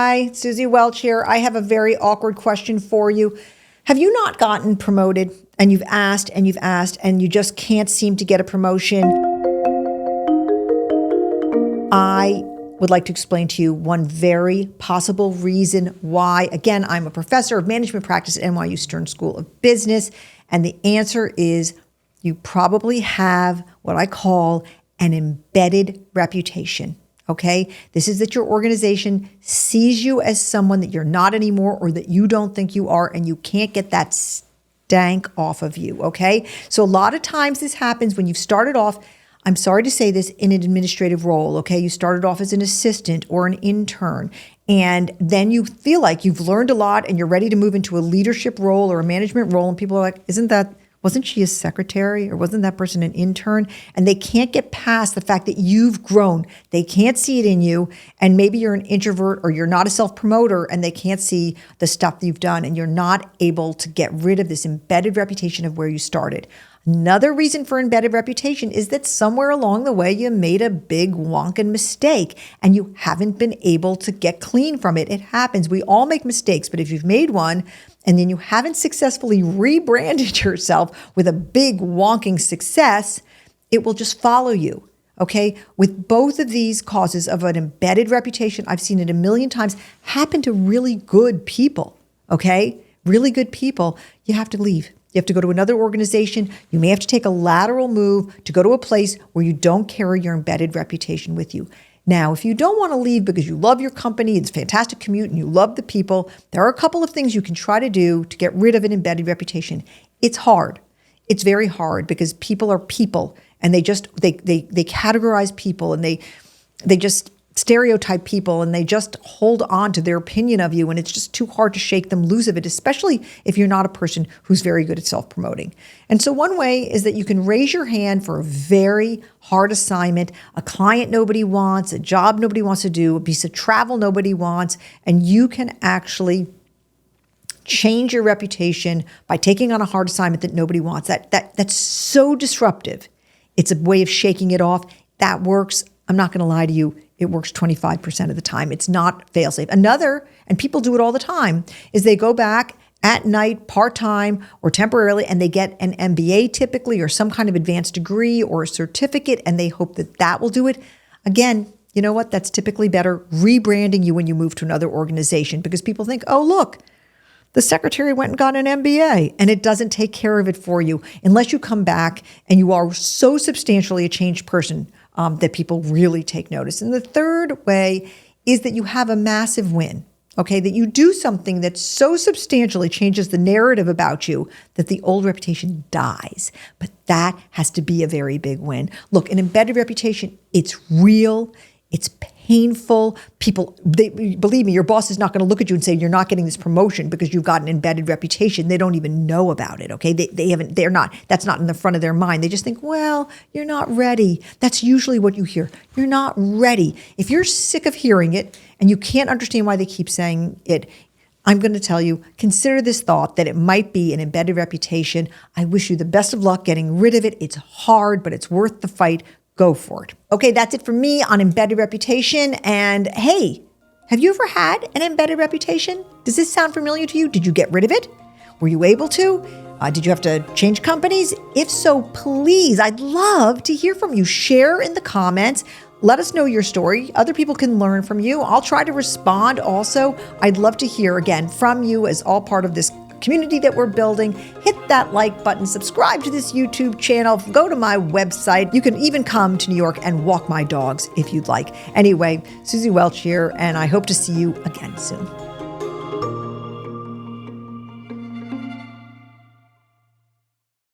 Hi, Suzy Welch here. I have a very awkward question for you. Have you not gotten promoted and you've asked and you just can't seem to get a promotion? I would like to explain to you one very possible reason why. Again, I'm a professor of management practice at NYU Stern School of Business, and the answer is you probably have what I call an embedded reputation. Okay? This is that your organization sees you as someone that you're not anymore or that you don't think you are, and you can't get that stank off of you. Okay? So a lot of times this happens when you've started off, I'm sorry to say this, in an administrative role. Okay? You started off as an assistant or an intern, and then you feel like you've learned a lot and you're ready to move into a leadership role or a management role, and people are like, wasn't she a secretary or wasn't that person an intern? And they can't get past the fact that you've grown. They can't see it in you. And maybe you're an introvert or you're not a self-promoter and they can't see the stuff that you've done, and you're not able to get rid of this embedded reputation of where you started. Another reason for embedded reputation is that somewhere along the way you made a big wonkin' mistake and you haven't been able to get clean from it. It happens. We all make mistakes, but if you've made one and then you haven't successfully rebranded yourself with a big wonking success, it will just follow you. Okay? With both of these causes of an embedded reputation, I've seen it a million times happen to really good people. Okay? Really good people. You have to leave. You have to go to another organization. You may have to take a lateral move to go to a place where you don't carry your embedded reputation with you. Now, if you don't want to leave because you love your company, it's a fantastic commute, and you love the people, there are a couple of things you can try to do to get rid of an embedded reputation. It's hard. It's very hard because people are people, and they categorize people, and they just stereotype people, and they just hold on to their opinion of you, and it's just too hard to shake them loose of it, especially if you're not a person who's very good at self-promoting. And so one way is that you can raise your hand for a very hard assignment, a client nobody wants, a job nobody wants to do, a piece of travel nobody wants, and you can actually change your reputation by taking on a hard assignment that nobody wants. That's so disruptive. It's a way of shaking it off. That works. I'm not going to lie to you. It works 25% of the time. It's not fail-safe. Another, and people do it all the time, is they go back at night, part-time or temporarily, and they get an MBA typically or some kind of advanced degree or a certificate, and they hope that that will do it. Again, you know what? That's typically better rebranding you when you move to another organization, because people think, oh, look, the secretary went and got an MBA, and it doesn't take care of it for you unless you come back and you are so substantially a changed person that people really take notice. And the third way is that you have a massive win, okay? That you do something that so substantially changes the narrative about you that the old reputation dies. But that has to be a very big win. Look, an embedded reputation, it's real, it's painful. Believe me, your boss is not going to look at you and say, you're not getting this promotion because you've got an embedded reputation. They don't even know about it, okay? That's not in the front of their mind. They just think, well, you're not ready. That's usually what you hear. You're not ready. If you're sick of hearing it and you can't understand why they keep saying it, I'm going to tell you, consider this thought that it might be an embedded reputation. I wish you the best of luck getting rid of it. It's hard, but it's worth the fight. Go for it. Okay, that's it for me on embedded reputation. And hey, have you ever had an embedded reputation? Does this sound familiar to you? Did you get rid of it? Were you able to? Did you have to change companies? If so, please, I'd love to hear from you. Share in the comments. Let us know your story. Other people can learn from you. I'll try to respond also. I'd love to hear again from you as all part of this community that we're building. Hit that like button, subscribe to this YouTube channel, go to my website. You can even come to New York and walk my dogs if you'd like. Anyway, Suzy Welch here, and I hope to see you again soon.